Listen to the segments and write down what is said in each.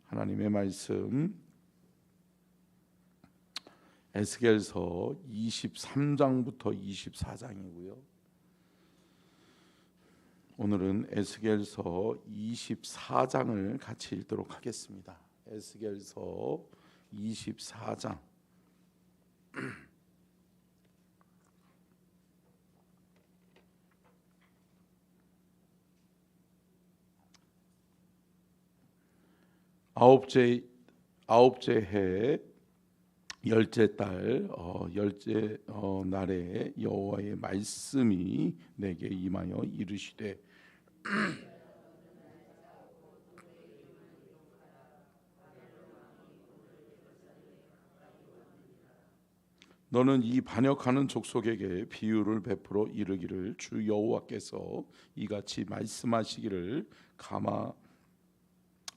하나님의 말씀 에스겔서 23장부터 24장이고요. 오늘은 에스겔서 24장을 같이 읽도록 하겠습니다. 에스겔서 24장. 아홉째 해 열째 달 열째 날에 여호와의 말씀이 내게 임하여 이르시되 너는 이 반역하는 족속에게 비유를 베풀어 이르기를 주 여호와께서 이같이 말씀하시기를 가마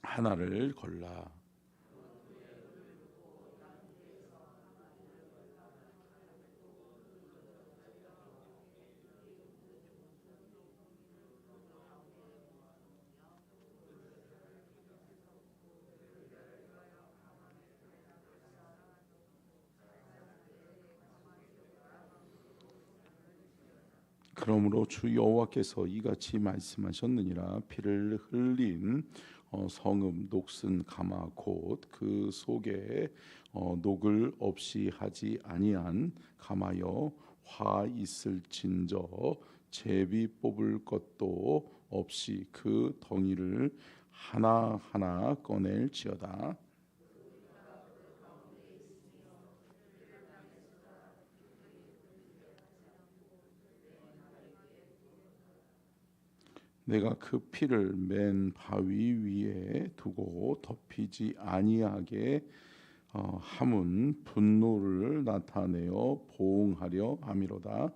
하나를 걸라. 그러므로 주 여호와께서 이같이 말씀하셨느니라. 피를 흘린 성읍 녹슨 가마 곧 그 속에 녹을 없이 하지 아니한 가마여 화 있을진저 제비 뽑을 것도 없이 그 덩이를 하나하나 꺼낼지어다. 내가 그 피를 맨 바위 위에 두고 덮이지 아니하게 함은 분노를 나타내어 보응하려 함이로다.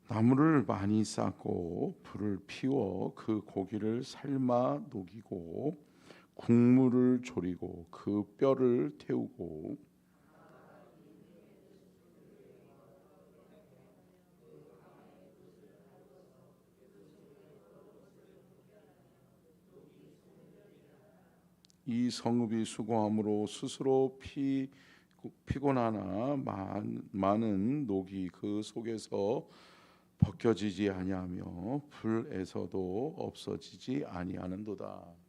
나무를 많이 쌓고 불을 피워 그 고기를 삶아 녹이고 국물을 졸이고 그 뼈를 태우고 이 성읍이 수고함으로 스스로 피곤하나 많은 녹이 그 속에서 벗겨지지 아니하며 불에서도 없어지지 아니하는도다.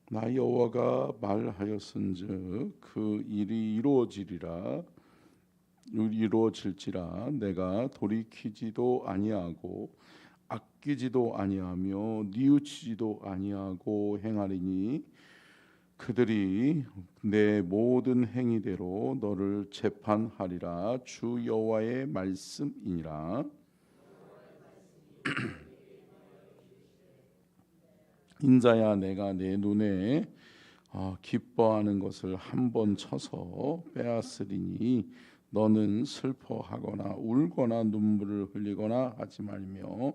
나 여호와가 말하였은즉 그 일이 이루어질지라. 내가 돌이키지도 아니하고 아끼지도 아니하며 뉘우치지도 아니하고 행하리니 그들이 내 모든 행위대로 너를 재판하리라. 주 여호와의 말씀이니라. 인자야, 내가 내 눈에 기뻐하는 것을 한 번 쳐서 빼앗으리니 너는 슬퍼하거나 울거나 눈물을 흘리거나 하지 말며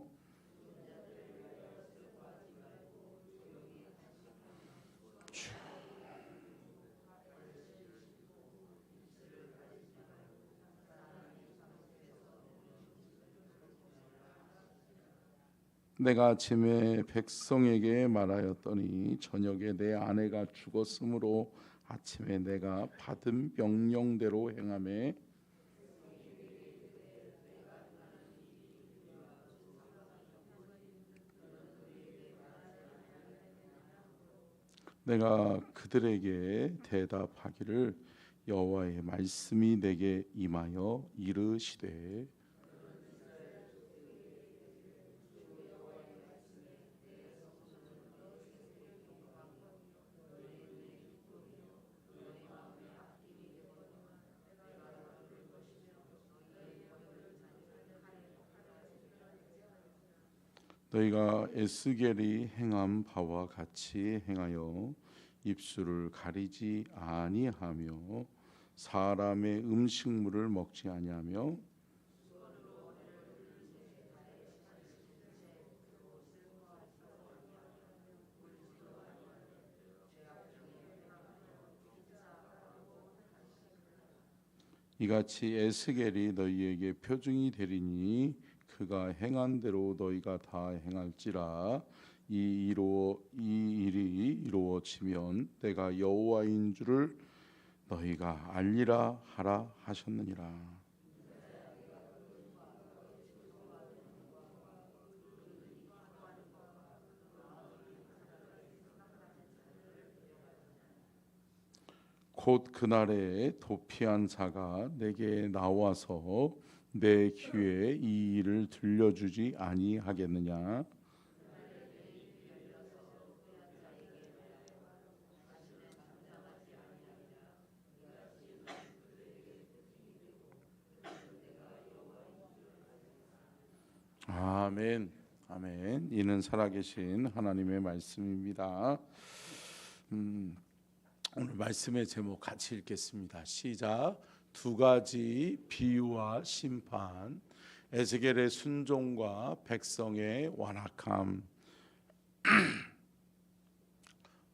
내가 아침에 백성에게 말하였더니 저녁에 내 아내가 죽었으므로 아침에 내가 받은 명령대로 행하매 내가 그들에게 대답하기를 여호와의 말씀이 내게 임하여 이르시되 너희가 에스겔이 행한 바와 같이 행하여 입술을 가리지 아니하며 사람의 음식물을 먹지 아니하며 이같이 에스겔이 너희에게 표징이 되리니 그가 행한 대로 너희가 다 행할지라. 이 일이 이루어지면 내가 여호와인 줄을 너희가 알리라 하라 하셨느니라. 곧 그날에 도피한 자가 내게 나와서 내 귀에 이 일을 들려주지 아니하겠느냐. 아멘. 아멘. 이는 살아계신 하나님의 말씀입니다. 오늘 말씀의 제목 같이 읽겠습니다. 시작. 두 가지 비유와 심판. 에스겔의 순종과 백성의 완악함.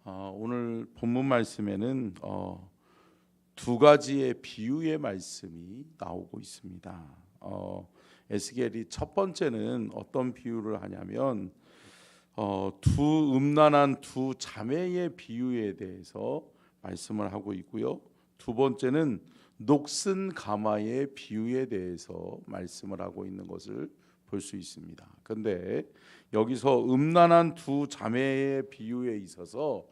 오늘 본문 말씀에는 두 가지의 비유의 말씀이 나오고 있습니다. 에스겔이 첫 번째는 어떤 비유를 하냐면 두 음란한 두 자매의 비유에 대해서 말씀을 하고 있고요. 두 번째는 녹슨 가마의 비유에 대해서 말씀을 하고 있는 것을 볼 수 있습니다. 그런데 여기서 음란한 두 자매의 비유에 있어서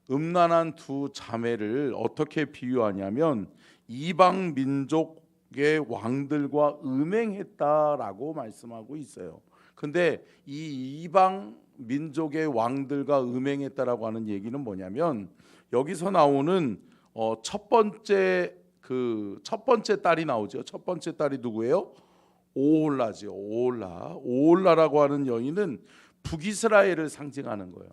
음란한 두 자매를 어떻게 비유하냐면 이방 민족의 왕들과 음행했다라고 말씀하고 있어요. 근데 이 이방 민족의 왕들과 음행했다라고 하는 얘기는 뭐냐면 여기서 나오는 첫 번째 딸이 나오죠. 첫 번째 딸이 누구예요? 오홀라죠. 오홀라라고 하는 여인은 북이스라엘을 상징하는 거예요.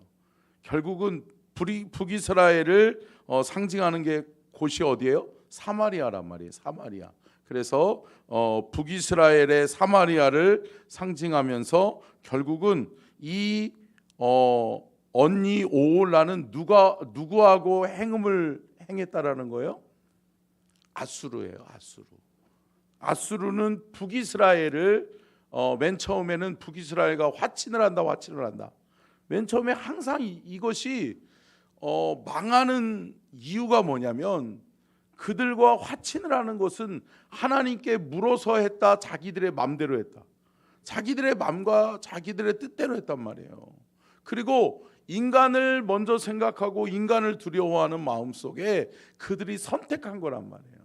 결국은 북이스라엘을 상징하는 게 곳이 어디예요? 사마리아란 말이에요. 사마리아. 그래서 북이스라엘의 사마리아를 상징하면서 결국은 이 언니 오홀라는 누구하고 행음을 행했다라는 거예요? 아수르예요. 아수르는 북이스라엘을 맨 처음에는 북이스라엘과 화친을 한다. 맨 처음에 항상 이것이 망하는 이유가 뭐냐면 그들과 화친을 하는 것은 하나님께 물어서 했다. 자기들의 맘대로 했다. 자기들의 맘과 자기들의 뜻대로 했단 말이에요. 그리고 인간을 먼저 생각하고 인간을 두려워하는 마음속에 그들이 선택한 거란 말이에요.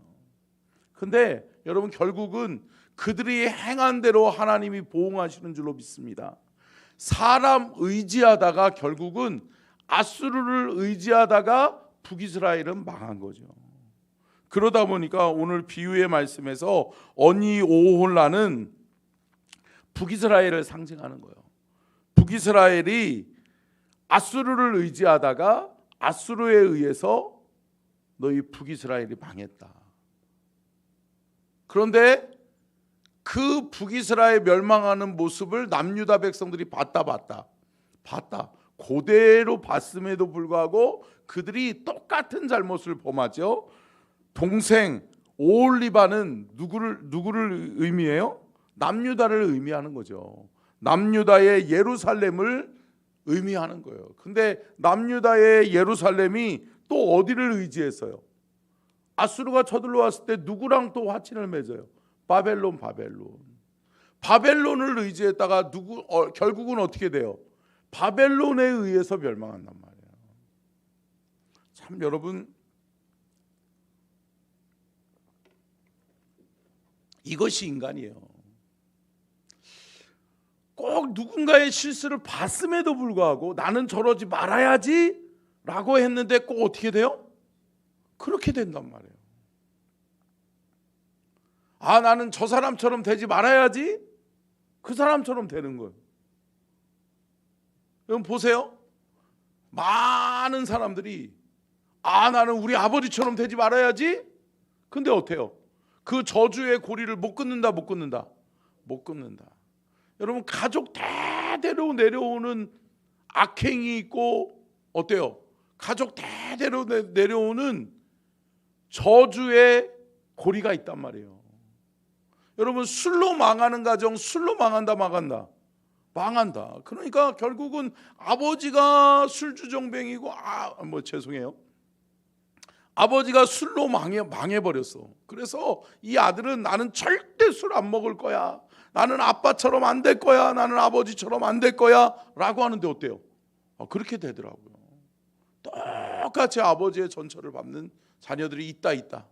근데 여러분 결국은 그들이 행한 대로 하나님이 보응하시는 줄로 믿습니다. 사람 의지하다가 결국은 아수르를 의지하다가 북이스라엘은 망한 거죠. 그러다 보니까 오늘 비유의 말씀에서 언니 오홀라는 북이스라엘을 상징하는 거예요. 북이스라엘이 아수르를 의지하다가 아수르에 의해서 너희 북이스라엘이 망했다. 그런데 그 북이스라엘 멸망하는 모습을 남유다 백성들이 봤다. 그대로 봤음에도 불구하고 그들이 똑같은 잘못을 범하죠. 동생 오홀리바는 누구를 의미해요? 남유다를 의미하는 거죠. 남유다의 예루살렘을 의미하는 거예요. 근데 남유다의 예루살렘이 또 어디를 의지했어요? 아수르가 쳐들어왔을 때 누구랑 또 화친을 맺어요? 바벨론을 의지했다가 결국은 어떻게 돼요? 바벨론에 의해서 멸망한단 말이에요. 참 여러분 이것이 인간이에요. 꼭 누군가의 실수를 봤음에도 불구하고 나는 저러지 말아야지 라고 했는데 꼭 어떻게 돼요? 그렇게 된단 말이에요. 나는 저 사람처럼 되지 말아야지 그 사람처럼 되는 거예요. 여러분 보세요. 많은 사람들이 나는 우리 아버지처럼 되지 말아야지 근데 어때요? 그 저주의 고리를 못 끊는다, 못 끊는다? 못 끊는다. 여러분, 가족 대대로 내려오는 악행이 있고 어때요? 가족 대대로 내려오는 저주의 고리가 있단 말이에요. 여러분, 술로 망하는 가정, 술로 망한다, 망한다. 그러니까 결국은 아버지가 술주정뱅이고 죄송해요. 아버지가 술로 망해버렸어. 그래서 이 아들은 나는 절대 술 안 먹을 거야, 나는 아빠처럼 안 될 거야, 나는 아버지처럼 안 될 거야 라고 하는데 어때요? 그렇게 되더라고요. 똑같이 아버지의 전처를 밟는 자녀들이 있다.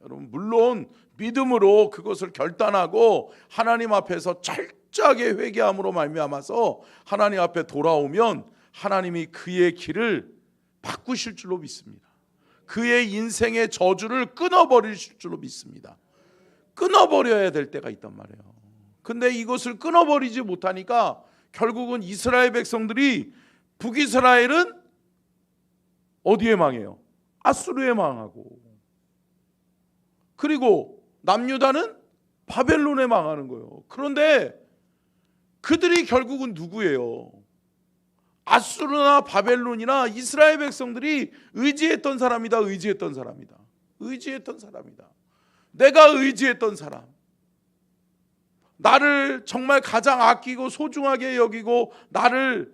여러분, 물론 믿음으로 그것을 결단하고 하나님 앞에서 철저하게 회개함으로 말미암아서 하나님 앞에 돌아오면 하나님이 그의 길을 바꾸실 줄로 믿습니다. 그의 인생의 저주를 끊어버리실 줄로 믿습니다. 끊어버려야 될 때가 있단 말이에요. 근데 이것을 끊어버리지 못하니까 결국은 이스라엘 백성들이, 북이스라엘은 어디에 망해요? 아수르에 망하고, 그리고 남유다는 바벨론에 망하는 거예요. 그런데 그들이 결국은 누구예요? 아수르나 바벨론이나 이스라엘 백성들이 의지했던 사람이다. 내가 의지했던 사람, 나를 정말 가장 아끼고 소중하게 여기고 나를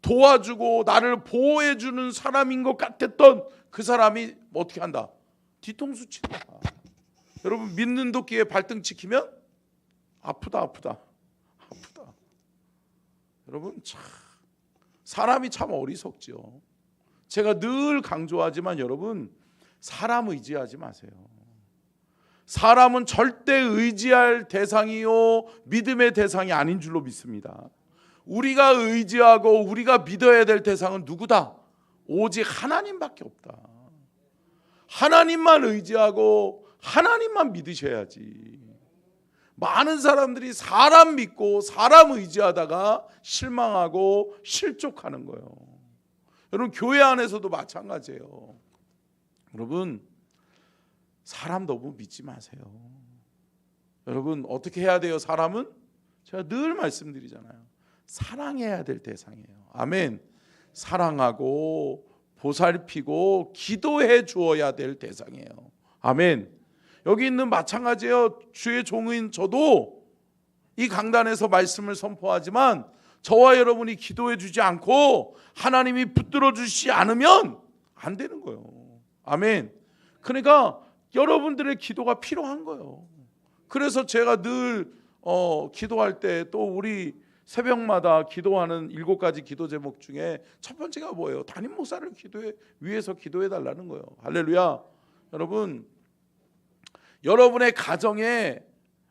도와주고 나를 보호해주는 사람인 것 같았던 그 사람이 어떻게 한다? 뒤통수 친다. 여러분, 믿는 도끼에 발등 찍히면 아프다. 여러분, 사람이 참 어리석죠. 제가 늘 강조하지만 여러분, 사람 의지하지 마세요. 사람은 절대 의지할 대상이요 믿음의 대상이 아닌 줄로 믿습니다. 우리가 의지하고 우리가 믿어야 될 대상은 누구다? 오직 하나님밖에 없다. 하나님만 의지하고 하나님만 믿으셔야지. 많은 사람들이 사람 믿고 사람 의지하다가 실망하고 실족하는 거예요. 여러분, 교회 안에서도 마찬가지예요. 여러분, 사람 너무 믿지 마세요. 여러분, 어떻게 해야 돼요? 사람은 제가 늘 말씀드리잖아요. 사랑해야 될 대상이에요. 아멘. 사랑하고 보살피고 기도해 주어야 될 대상이에요. 아멘. 여기 있는 마찬가지예요. 주의 종인 저도 이 강단에서 말씀을 선포하지만 저와 여러분이 기도해 주지 않고 하나님이 붙들어 주시지 않으면 안 되는 거예요. 아멘. 그러니까 여러분들의 기도가 필요한 거예요. 그래서 제가 늘 기도할 때, 또 우리 새벽마다 기도하는 7가지 기도 제목 중에 첫 번째가 뭐예요? 담임 목사를 위해서 기도해 달라는 거예요. 할렐루야. 여러분, 여러분의 가정에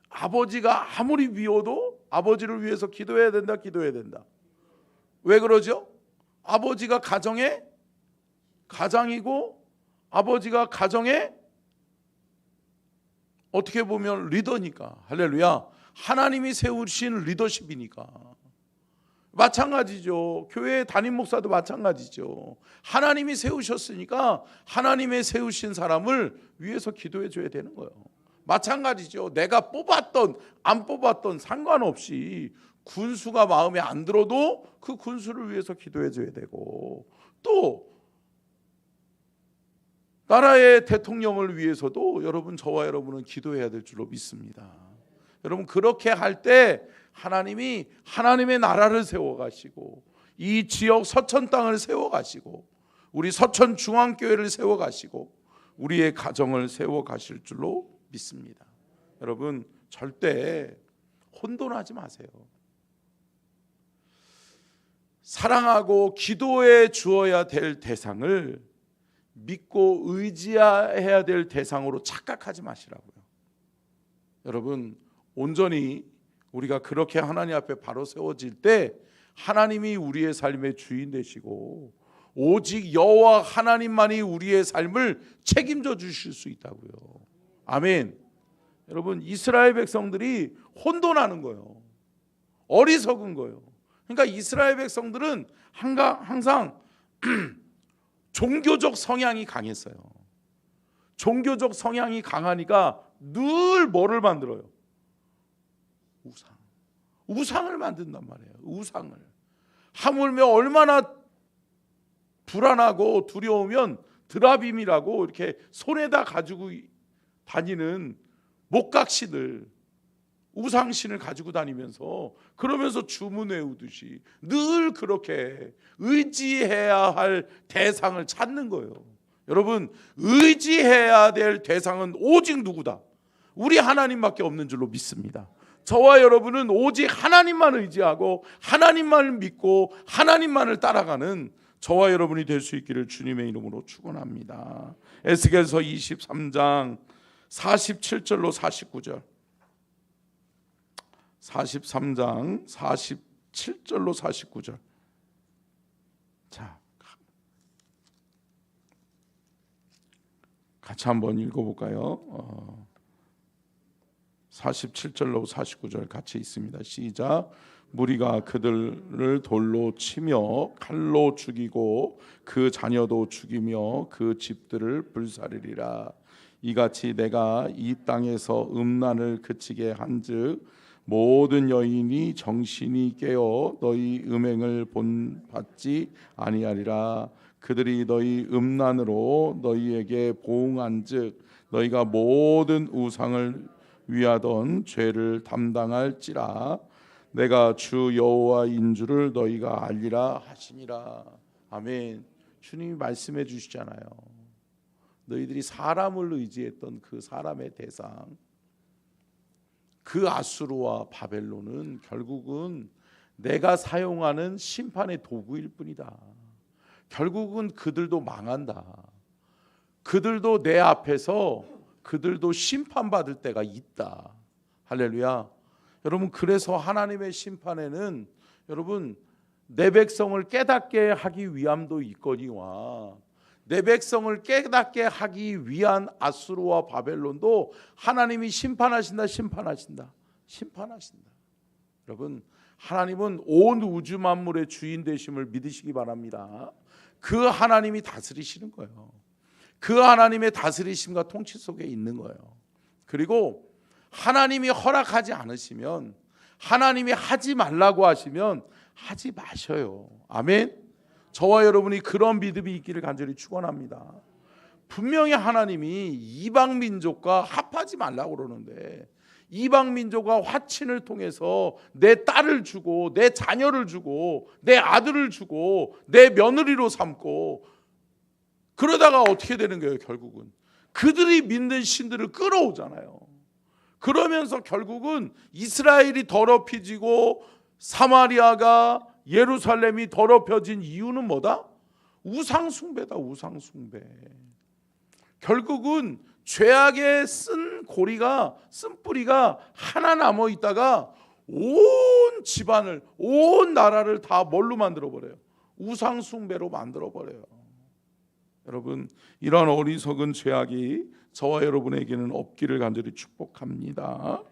아버지가 아무리 미워도 아버지를 위해서 기도해야 된다. 왜 그러죠? 아버지가 가장이고 아버지가 가정의 어떻게 보면 리더니까. 할렐루야. 하나님이 세우신 리더십이니까. 마찬가지죠. 교회 담임 목사도 마찬가지죠. 하나님이 세우셨으니까 하나님의 세우신 사람을 위해서 기도해 줘야 되는 거예요. 마찬가지죠. 내가 뽑았던 안 뽑았던 상관없이 군수가 마음에 안 들어도 그 군수를 위해서 기도해 줘야 되고, 또 나라의 대통령을 위해서도 여러분, 저와 여러분은 기도해야 될 줄로 믿습니다. 여러분, 그렇게 할 때 하나님이 하나님의 나라를 세워가시고 이 지역 서천 땅을 세워가시고 우리 서천 중앙교회를 세워가시고 우리의 가정을 세워가실 줄로 믿습니다. 여러분, 절대 혼돈하지 마세요. 사랑하고 기도해 주어야 될 대상을 믿고 의지해야 될 대상으로 착각하지 마시라고요. 여러분, 온전히 우리가 그렇게 하나님 앞에 바로 세워질 때 하나님이 우리의 삶의 주인 되시고 오직 여호와 하나님만이 우리의 삶을 책임져 주실 수 있다고요. 아멘. 여러분, 이스라엘 백성들이 혼돈하는 거예요. 어리석은 거예요. 그러니까 이스라엘 백성들은 항상 종교적 성향이 강했어요. 종교적 성향이 강하니까 늘 뭐를 만들어요? 우상을 만든단 말이에요. 우상을. 하물며 얼마나 불안하고 두려우면 드라빔이라고 이렇게 손에다 가지고 다니는 목각신을, 우상신을 가지고 다니면서, 그러면서 주문 외우듯이 늘 그렇게 의지해야 할 대상을 찾는 거예요. 여러분, 의지해야 될 대상은 오직 누구다? 우리 하나님밖에 없는 줄로 믿습니다. 저와 여러분은 오직 하나님만 의지하고 하나님만을 믿고 하나님만을 따라가는 저와 여러분이 될 수 있기를 주님의 이름으로 축원합니다. 에스겔서 23장 47절로 49절, 43장 47절로 49절. 자, 같이 한번 읽어볼까요? 47절로 49절 같이 있습니다. 시작. 무리가 그들을 돌로 치며 칼로 죽이고 그 자녀도 죽이며 그 집들을 불사르리라. 이같이 내가 이 땅에서 음란을 그치게 한즉 모든 여인이 정신이 깨어 너희 음행을 본받지 아니하리라. 그들이 너희 음란으로 너희에게 보응한즉 너희가 모든 우상을 위하던 죄를 담당할지라. 내가 주 여호와인 줄을 너희가 알리라 하시니라. 아멘. 주님이 말씀해 주시잖아요. 너희들이 사람을 의지했던 그 사람의 대상, 그 아수르와 바벨론은 결국은 내가 사용하는 심판의 도구일 뿐이다. 결국은 그들도 망한다. 그들도 내 앞에서 그들도 심판받을 때가 있다. 할렐루야. 여러분, 그래서 하나님의 심판에는 여러분 내 백성을 깨닫게 하기 위함도 있거니와 내 백성을 깨닫게 하기 위한 아수르와 바벨론도 하나님이 심판하신다. 여러분, 하나님은 온 우주 만물의 주인 되심을 믿으시기 바랍니다. 그 하나님이 다스리시는 거예요. 그 하나님의 다스리심과 통치 속에 있는 거예요. 그리고 하나님이 허락하지 않으시면, 하나님이 하지 말라고 하시면 하지 마셔요. 아멘. 저와 여러분이 그런 믿음이 있기를 간절히 축원합니다. 분명히 하나님이 이방 민족과 합하지 말라고 그러는데 이방 민족과 화친을 통해서 내 딸을 주고 내 자녀를 주고 내 아들을 주고 내 며느리로 삼고, 그러다가 어떻게 되는 거예요? 결국은 그들이 믿는 신들을 끌어오잖아요. 그러면서 결국은 이스라엘이 더럽혀지고 사마리아가, 예루살렘이 더럽혀진 이유는 뭐다? 우상숭배다. 우상숭배. 결국은 죄악의 쓴 뿌리가 하나 남아 있다가 온 집안을, 온 나라를 다 뭘로 만들어 버려요? 우상숭배로 만들어 버려요. 여러분, 이런 어리석은 죄악이 저와 여러분에게는 없기를 간절히 축복합니다.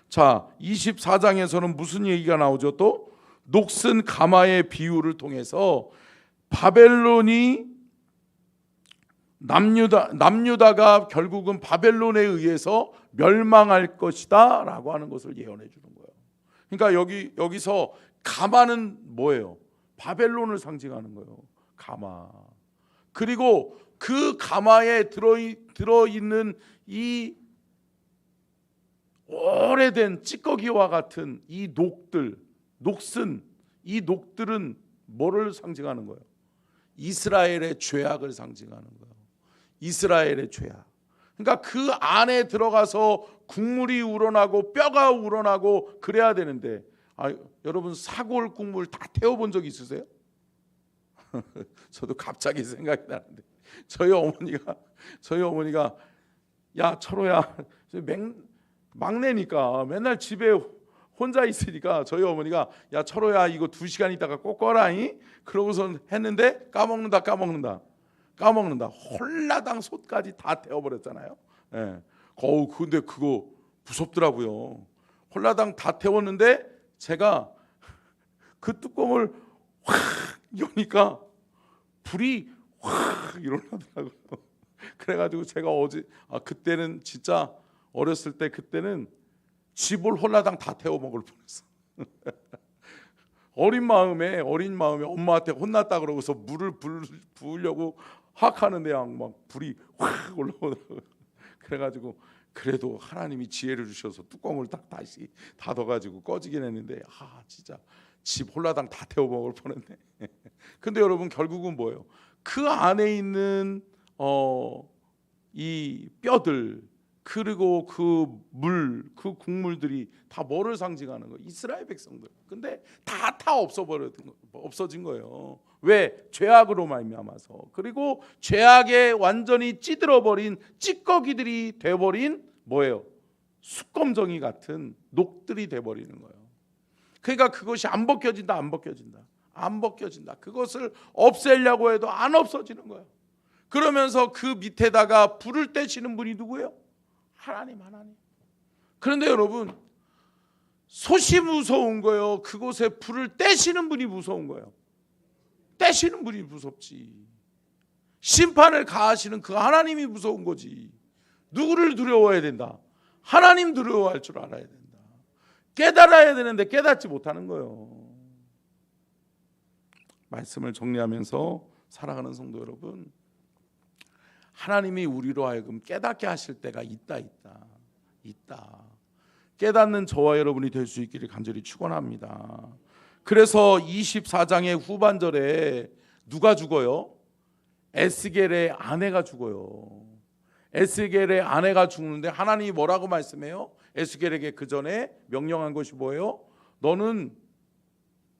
자, 24장에서는 무슨 얘기가 나오죠? 또 녹슨 가마의 비유를 통해서 바벨론이 남유다가 결국은 바벨론에 의해서 멸망할 것이다 라고 하는 것을 예언해 주는 거예요. 그러니까 여기서 가마는 뭐예요? 바벨론을 상징하는 거예요. 가마. 그리고 그 가마에 들어있는 이 오래된 찌꺼기와 같은 이 녹슨 이 녹들은 뭐를 상징하는 거예요? 이스라엘의 죄악을 상징하는 거예요. 이스라엘의 죄악. 그러니까 그 안에 들어가서 국물이 우러나고 뼈가 우러나고 그래야 되는데, 여러분 사골 국물 다 태워본 적 있으세요? 저도 갑자기 생각이 나는데 저희 어머니가 야 철호야, 막내니까 맨날 집에 혼자 있으니까 저희 어머니가 야 철호야 이거 2시간 있다가 꼭 꺼라잉. 그러고선 했는데 까먹는다. 홀라당 솥까지 다 태워버렸잖아요. 예. 근데 그거 무섭더라고요. 홀라당 다 태웠는데 제가 그 뚜껑을 확 여니까 불이 확 일어나더라고요. 그래가지고 제가 그때는 진짜 어렸을 때 그때는 집을 홀라당 다 태워 먹을 뻔했어. 어린 마음에 엄마한테 혼났다 그러고서 물을 부으려고 확 하는데 막 불이 확 올라오더라고요. 그래가지고 그래도 하나님이 지혜를 주셔서 뚜껑을 딱 다시 닫아가지고 꺼지긴 했는데 진짜 집 홀라당 다 태워 먹을 뻔했네. 근데 여러분 결국은 뭐예요? 그 안에 있는 이 뼈들 그리고 그 국물들이 다 뭐를 상징하는 거예요? 이스라엘 백성들. 근데 다 없어진 거예요. 왜? 죄악으로 말미암아서. 그리고 죄악에 완전히 찌들어버린 찌꺼기들이 돼버린 뭐예요? 숯검정이 같은 녹들이 돼버리는 거예요. 그러니까 그것이 안 벗겨진다. 그것을 없애려고 해도 안 없어지는 거예요. 그러면서 그 밑에다가 불을 떼시는 분이 누구예요? 하나님. 그런데 여러분, 솥이 무서운 거예요? 그곳에 불을 떼시는 분이 무서운 거예요? 떼시는 분이 무섭지. 심판을 가하시는 그 하나님이 무서운 거지. 누구를 두려워해야 된다? 하나님 두려워할 줄 알아야 된다. 깨달아야 되는데 깨닫지 못하는 거예요. 말씀을 정리하면서 살아가는 성도 여러분, 하나님이 우리로 하여금 깨닫게 하실 때가 있다. 깨닫는 저와 여러분이 될 수 있기를 간절히 축원합니다. 그래서 24장의 후반절에 누가 죽어요? 에스겔의 아내가 죽어요. 에스겔의 아내가 죽는데 하나님이 뭐라고 말씀해요? 에스겔에게 그 전에 명령한 것이 뭐예요? 너는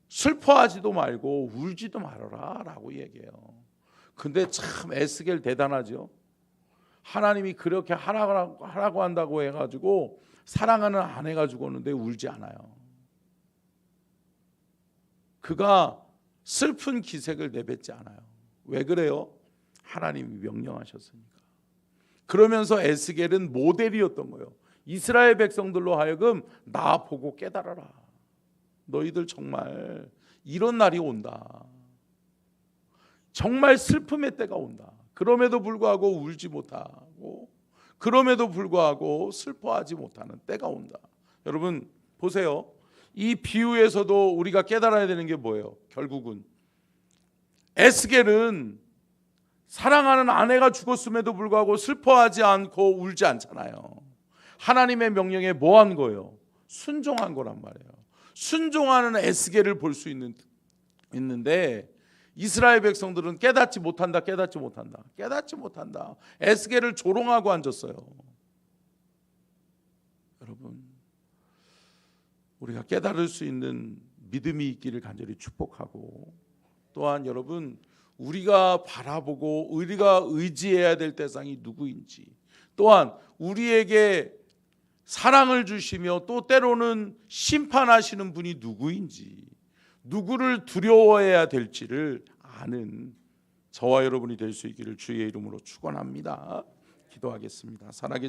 슬퍼하지도 말고 울지도 말아라 라고 얘기해요. 근데 참 에스겔 대단하죠. 하나님이 그렇게 하라고 한다고 해가지고 사랑하는 아내가 죽었는데 울지 않아요. 그가 슬픈 기색을 내뱉지 않아요. 왜 그래요? 하나님이 명령하셨으니까. 그러면서 에스겔은 모델이었던 거예요. 이스라엘 백성들로 하여금 나 보고 깨달아라. 너희들 정말 이런 날이 온다. 정말 슬픔의 때가 온다. 그럼에도 불구하고 울지 못하고 그럼에도 불구하고 슬퍼하지 못하는 때가 온다. 여러분 보세요. 이 비유에서도 우리가 깨달아야 되는 게 뭐예요? 결국은 에스겔은 사랑하는 아내가 죽었음에도 불구하고 슬퍼하지 않고 울지 않잖아요. 하나님의 명령에 뭐 한 거예요? 순종한 거란 말이에요. 순종하는 에스겔을 볼 수 있는데 이스라엘 백성들은 깨닫지 못한다. 에스겔을 조롱하고 앉았어요. 여러분, 우리가 깨달을 수 있는 믿음이 있기를 간절히 축복하고, 또한 여러분 우리가 바라보고 우리가 의지해야 될 대상이 누구인지, 또한 우리에게 사랑을 주시며 또 때로는 심판하시는 분이 누구인지, 누구를 두려워해야 될지를 아는 저와 여러분이 될 수 있기를 주의 이름으로 축원합니다. 기도하겠습니다. 살아계신